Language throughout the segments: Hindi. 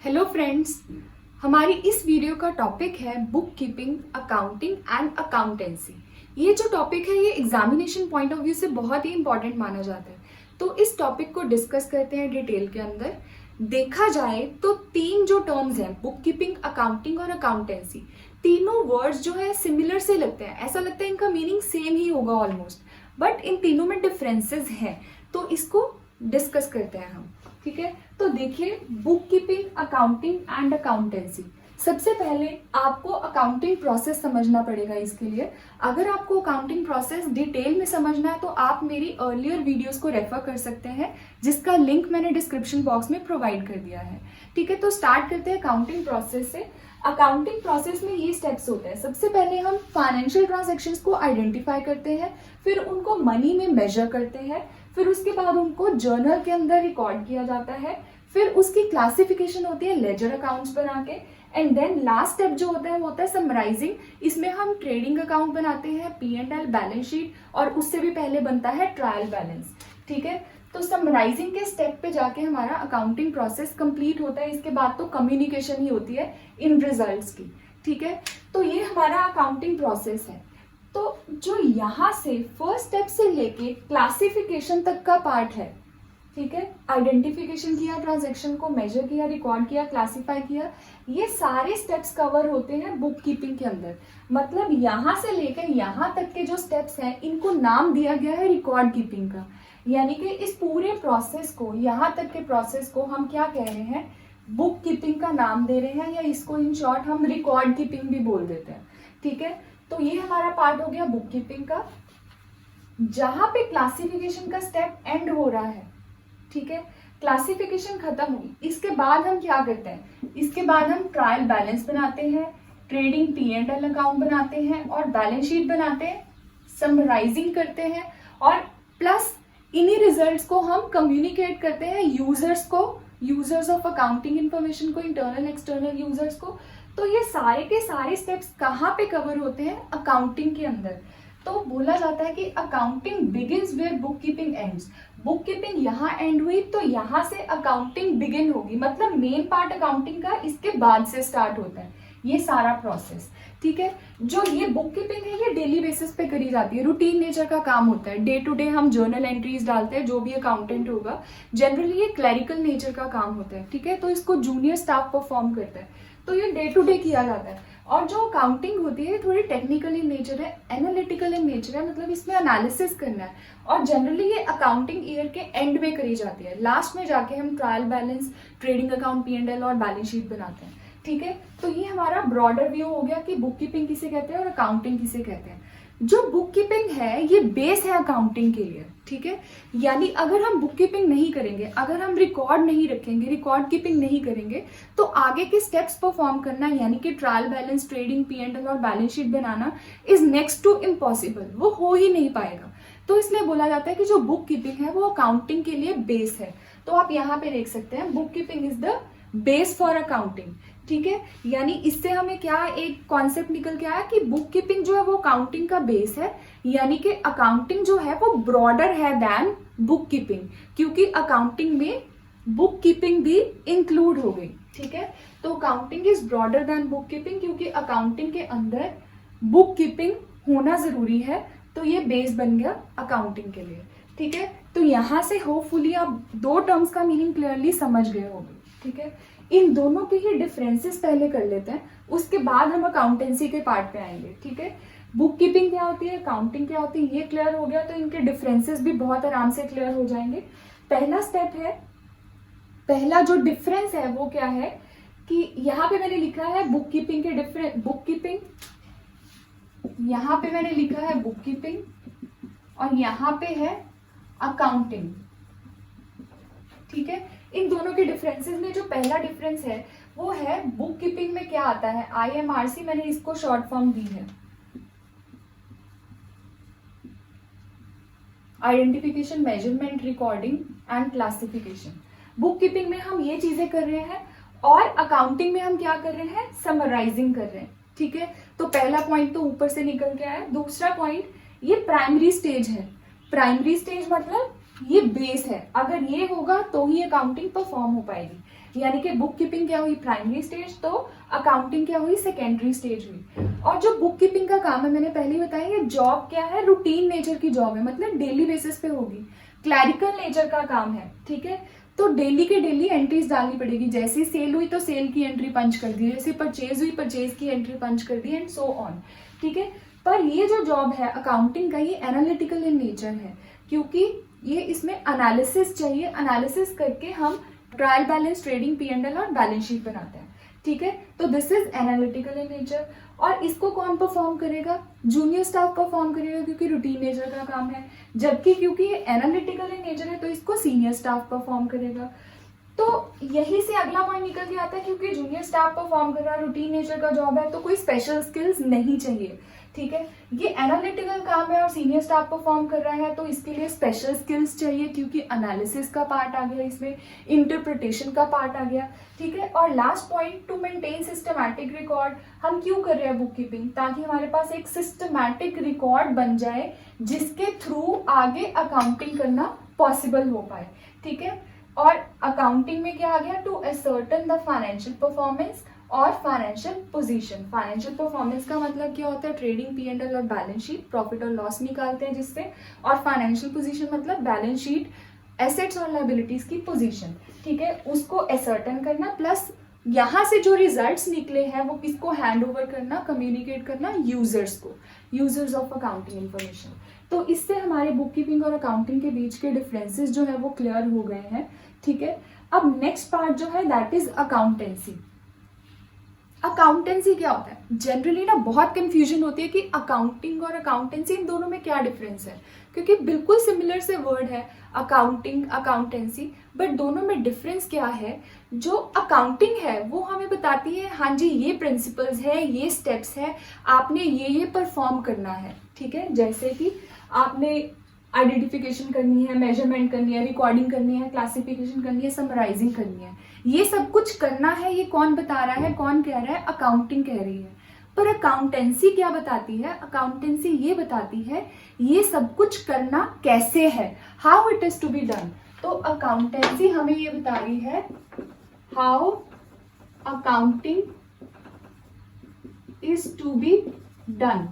हेलो फ्रेंड्स, हमारी इस वीडियो का टॉपिक है book keeping, accounting and accountancy. ये जो टॉपिक है ये एग्जामिनेशन पॉइंट ऑफ व्यू से बहुत ही इंपॉर्टेंट माना जाता है। तो इस टॉपिक को डिस्कस करते हैं डिटेल के अंदर। देखा जाए तो तीन जो टर्म्स हैं, बुक कीपिंग, अकाउंटिंग और अकाउंटेंसी, तीनों वर्ड्स जो है सिमिलर से लगते हैं। ऐसा लगता है इनका मीनिंग सेम ही होगा ऑलमोस्ट, बट इन तीनों में डिफरेंसेस हैं। तो इसको डिस्कस करते हैं हम। ठीक है, तो देखिए, book keeping, accounting and accountancy. सबसे पहले आपको अकाउंटिंग प्रोसेस समझना पड़ेगा। इसके लिए अगर आपको अकाउंटिंग प्रोसेस डिटेल में समझना है तो आप मेरी अर्लियर वीडियोस को रेफर कर सकते हैं, जिसका लिंक मैंने डिस्क्रिप्शन बॉक्स में प्रोवाइड कर दिया है। ठीक है, तो स्टार्ट करते हैं अकाउंटिंग प्रोसेस से। अकाउंटिंग प्रोसेस में ये स्टेप्स होते हैं। सबसे पहले हम फाइनेंशियल ट्रांजैक्शंस को आइडेंटिफाई करते हैं, फिर उनको मनी में मेजर करते हैं, फिर उसके बाद उनको जर्नल के अंदर रिकॉर्ड किया जाता है, फिर उसकी क्लासिफिकेशन होती है लेजर अकाउंट्स बना के, एंड देन लास्ट स्टेप जो होता है वो होता है समराइजिंग। इसमें हम ट्रेडिंग अकाउंट बनाते हैं, P&L, बैलेंस शीट, और उससे भी पहले बनता है ट्रायल बैलेंस। ठीक है, तो समराइजिंग के स्टेप पे जाके हमारा अकाउंटिंग प्रोसेस कंप्लीट होता है। इसके बाद तो कम्युनिकेशन ही होती है इन रिजल्ट्स की। ठीक है, तो ये हमारा अकाउंटिंग प्रोसेस है। तो जो यहाँ से फर्स्ट स्टेप से लेके क्लासिफिकेशन तक का पार्ट है, ठीक है, आइडेंटिफिकेशन किया, ट्रांजैक्शन को मेजर किया, रिकॉर्ड किया, क्लासिफाई किया, ये सारे स्टेप्स कवर होते हैं बुक कीपिंग के अंदर। मतलब यहाँ से लेकर यहाँ तक के जो स्टेप्स हैं इनको नाम दिया गया है रिकॉर्ड कीपिंग का। यानी कि इस पूरे प्रोसेस को, यहाँ तक के प्रोसेस को हम क्या कह रहे हैं, बुक कीपिंग का नाम दे रहे हैं, या इसको इन शॉर्ट हम रिकॉर्ड कीपिंग भी बोल देते हैं। ठीक है, तो ये हमारा पार्ट हो गया बुक कीपिंग का, जहां पे क्लासिफिकेशन का स्टेप एंड हो रहा है। ठीक है, क्लासिफिकेशन खत्म हुई, इसके बाद हम क्या करते हैं, इसके बाद हम ट्रायल बैलेंस बनाते हैं, ट्रेडिंग P&L अकाउंट बनाते हैं और बैलेंस शीट बनाते हैं, समराइजिंग करते हैं, और प्लस इन्हीं रिजल्ट्स को हम कम्युनिकेट करते हैं यूजर्स को, यूजर्स ऑफ अकाउंटिंग इंफॉर्मेशन को, इंटरनल एक्सटर्नल यूजर्स को। तो ये सारे के सारे स्टेप्स कहाँ पे कवर होते हैं, अकाउंटिंग के अंदर। तो बोला जाता है कि accounting begins where bookkeeping ends. Bookkeeping यहाँ एंड हुई तो यहाँ से अकाउंटिंग बिगिन होगी। मतलब मेन पार्ट अकाउंटिंग का इसके बाद से स्टार्ट होता है ये सारा प्रोसेस। ठीक है, जो ये बुक कीपिंग है ये डेली बेसिस पे करी जाती है, रूटीन नेचर का काम होता है। डे टू डे हम जर्नल एंट्रीज डालते हैं, जो भी अकाउंटेंट होगा। जनरली ये क्लरिकल नेचर का काम होता है। ठीक है, तो इसको जूनियर स्टाफ परफॉर्म करता है, तो ये डे टू डे किया जाता है। और जो अकाउंटिंग होती है थोड़ी टेक्निकल इन नेचर है, एनालिटिकल इन नेचर है, मतलब इसमें एनालिसिस करना है। और जनरली ये अकाउंटिंग ईयर के एंड में करी जाती है। लास्ट में जाके हम trial balance, trading account, P&L और बैलेंस शीट बनाते हैं। ठीक है, तो ये हमारा ब्रॉडर व्यू हो गया कि बुक कीपिंग किसे कहते हैं और अकाउंटिंग किसे कहते हैं। जो बुक कीपिंग है ये बेस है अकाउंटिंग के लिए। ठीक है, यानी अगर हम बुक कीपिंग नहीं करेंगे, अगर हम रिकॉर्ड नहीं रखेंगे, रिकॉर्ड कीपिंग नहीं करेंगे, तो आगे के स्टेप्स परफॉर्म करना, यानी कि ट्रायल बैलेंस, ट्रेडिंग, P&L और बैलेंस शीट बनाना इज नेक्स्ट टू इम्पॉसिबल, वो हो ही नहीं पाएगा। तो इसलिए बोला जाता है कि जो बुक कीपिंग है वो अकाउंटिंग के लिए बेस है। तो आप यहाँ पे देख सकते हैं, book keeping is the base for accounting. ठीक है, यानी इससे हमें क्या एक कॉन्सेप्ट निकल के आया कि बुक कीपिंग जो है वो अकाउंटिंग का बेस है, यानी कि अकाउंटिंग जो है वो ब्रॉडर है देन बुक कीपिंग, क्योंकि अकाउंटिंग में बुक कीपिंग भी इंक्लूड हो गई। ठीक है, तो accounting is broader then book keeping, क्योंकि अकाउंटिंग के अंदर बुक कीपिंग होना जरूरी है। तो ये बेस बन गया अकाउंटिंग के लिए। ठीक है, तो यहां से होपफुली आप दो टर्म्स का मीनिंग क्लियरली समझ गए होंगे। ठीक है, इन दोनों के ही डिफरेंसेस पहले कर लेते हैं, उसके बाद हम अकाउंटेंसी के पार्ट पे आएंगे। ठीक है, बुक कीपिंग क्या होती है, अकाउंटिंग क्या होती है, ये क्लियर हो गया तो इनके डिफरेंसेस भी बहुत आराम से क्लियर हो जाएंगे। पहला स्टेप है, पहला जो डिफरेंस है वो क्या है कि यहाँ पे मैंने लिखा है बुक कीपिंग के डिफरेंस, बुक कीपिंग, यहाँ पे मैंने लिखा है बुक कीपिंग, और यहाँ पे है अकाउंटिंग। ठीक है, इन दोनों के डिफरेंसेस में जो पहला डिफरेंस है वो है बुक कीपिंग में क्या आता है, IMRC, मैंने इसको शॉर्ट फॉर्म दी है, identification, measurement, recording and classification. Book keeping में हम ये चीजें कर रहे हैं, और अकाउंटिंग में हम क्या कर रहे हैं, समराइजिंग कर रहे हैं। ठीक है, तो पहला पॉइंट तो ऊपर से निकल के आया। दूसरा पॉइंट, ये प्राइमरी स्टेज है। प्राइमरी स्टेज मतलब ये बेस है, अगर ये होगा तो ही अकाउंटिंग परफॉर्म हो पाएगी। यानी कि बुक कीपिंग क्या हुई प्राइमरी स्टेज, तो अकाउंटिंग क्या हुई सेकेंडरी स्टेज हुई। और जो बुक कीपिंग का काम है मैंने पहले ही बताया, ये जॉब क्या है, रूटीन नेचर की जॉब है, मतलब डेली बेसिस पे होगी, क्लैरिकल नेचर का काम है, ठीक है। तो डेली के डेली एंट्रीज डालनी पड़ेगी, जैसे सेल हुई तो सेल की एंट्री पंच कर दी, जैसे परचेज हुई परचेज की एंट्री पंच कर दी, एंड सो ऑन, ठीक है। पर ये जो जॉब है अकाउंटिंग का, ये एनालिटिकल इन नेचर है, क्योंकि ये इसमें एनालिसिस चाहिए, एनालिसिस करके हम ट्रायल बैलेंस, ट्रेडिंग, P&L और बैलेंस शीट बनाते हैं, ठीक है। तो this is analytical in nature. और इसको कौन परफॉर्म करेगा, जूनियर स्टाफ परफॉर्म करेगा, क्योंकि रूटीन नेचर का काम है। जबकि क्योंकि ये एनालिटिकल इन नेचर है तो इसको सीनियर स्टाफ परफॉर्म करेगा। तो यही से अगला पॉइंट निकल के आता है, क्योंकि जूनियर स्टाफ परफॉर्म कर रहा है, रूटीन नेचर का जॉब है, तो कोई स्पेशल स्किल्स नहीं चाहिए, ठीक है। ये एनालिटिकल काम है और सीनियर स्टाफ परफॉर्म कर रहा है, तो इसके लिए स्पेशल स्किल्स चाहिए, क्योंकि एनालिसिस का पार्ट आ गया इसमें, इंटरप्रिटेशन का पार्ट आ गया, ठीक है। और last point, to maintain systematic record. हम क्यों कर रहे हैं बुक कीपिंग, ताकि हमारे पास एक सिस्टमैटिक रिकॉर्ड बन जाए जिसके थ्रू आगे अकाउंटिंग करना पॉसिबल हो पाए, ठीक है। और अकाउंटिंग में क्या आ गया, to ascertain the financial performance और फाइनेंशियल पोजीशन। फाइनेंशियल परफॉर्मेंस का मतलब क्या होता है, ट्रेडिंग, P&L और बैलेंस शीट, प्रॉफिट और लॉस निकालते हैं जिससे। और फाइनेंशियल पोजीशन मतलब बैलेंस शीट, एसेट्स और लायबिलिटीज की पोजीशन, ठीक है, उसको असर्टन करना, प्लस यहाँ से जो रिजल्ट्स निकले हैं वो किसको हैंड ओवर करना, कम्युनिकेट करना यूजर्स को, यूजर्स ऑफ अकाउंटिंग इंफॉर्मेशन। तो इससे हमारे बुक कीपिंग और अकाउंटिंग के बीच के डिफरेंसेस जो है वो क्लियर हो गए हैं, ठीक है। अब नेक्स्ट पार्ट जो है दैट इज अकाउंटेंसी। अकाउंटेंसी क्या होता है, जनरली ना बहुत कंफ्यूजन होती है कि अकाउंटिंग और अकाउंटेंसी, इन दोनों में क्या डिफरेंस है, क्योंकि बिल्कुल सिमिलर से वर्ड है अकाउंटिंग, अकाउंटेंसी, बट दोनों में डिफरेंस क्या है। जो अकाउंटिंग है वो हमें बताती है हाँ जी ये प्रिंसिपल्स है, ये स्टेप्स है, आपने ये परफॉर्म करना है, ठीक है। जैसे कि आपने आइडेंटिफिकेशन करनी है, मेजरमेंट करनी है, रिकॉर्डिंग करनी है, क्लासिफिकेशन करनी है, समराइजिंग करनी है, ये सब कुछ करना है। ये कौन बता रहा है, कौन कह रहा है, अकाउंटिंग कह रही है। पर अकाउंटेंसी क्या बताती है, अकाउंटेंसी ये बताती है ये सब कुछ करना कैसे है, how it is to be done. तो अकाउंटेंसी हमें ये बता रही है how accounting is to be done,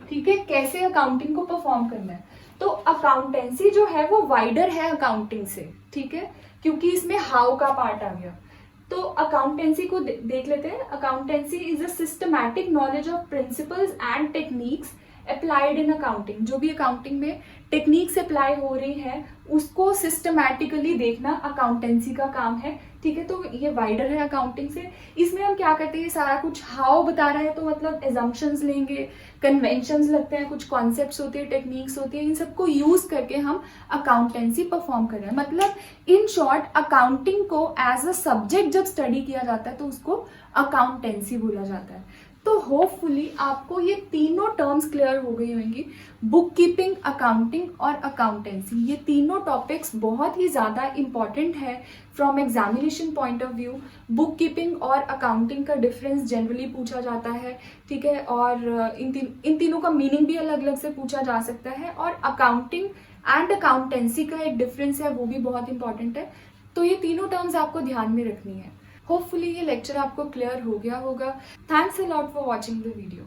ठीक है, कैसे अकाउंटिंग को परफॉर्म करना है। तो अकाउंटेंसी जो है वो वाइडर है अकाउंटिंग से, ठीक है, क्योंकि इसमें हाउ का पार्ट आ गया। तो अकाउंटेंसी को देख लेते हैं। Accountancy is a systematic knowledge of principles and techniques applied in accounting. जो भी अकाउंटिंग में टेक्निक्स अप्लाई हो रही है उसको सिस्टमैटिकली देखना अकाउंटेंसी का काम है, ठीक है। तो ये वाइडर है अकाउंटिंग से। इसमें हम क्या करते हैं, सारा कुछ हाउ बता रहा है तो मतलब एजम्पशंस लेंगे, कन्वेंशंस लगते हैं, कुछ कॉन्सेप्ट्स होते हैं, टेक्निक्स होती है, इन सबको यूज करके हम अकाउंटेंसी परफॉर्म कर रहे हैं। मतलब इन शॉर्ट अकाउंटिंग को एज अ सब्जेक्ट जब स्टडी किया जाता है तो उसको अकाउंटेंसी बोला जाता है। तो होपफुली आपको ये तीनों टर्म्स क्लियर हो गई होंगी, बुक कीपिंग, अकाउंटिंग और अकाउंटेंसी। ये तीनों टॉपिक्स बहुत ही ज़्यादा इंपॉर्टेंट है from examination point of view. Book keeping और अकाउंटिंग का डिफरेंस जनरली पूछा जाता है, ठीक है, और इन तीनों का मीनिंग भी अलग अलग से पूछा जा सकता है। और अकाउंटिंग एंड अकाउंटेंसी का एक डिफरेंस है, वो भी बहुत इंपॉर्टेंट है। तो ये तीनों टर्म्स आपको ध्यान में रखनी है। होपफुली ये लेक्चर आपको क्लियर हो गया होगा। Thanks a lot for watching the video.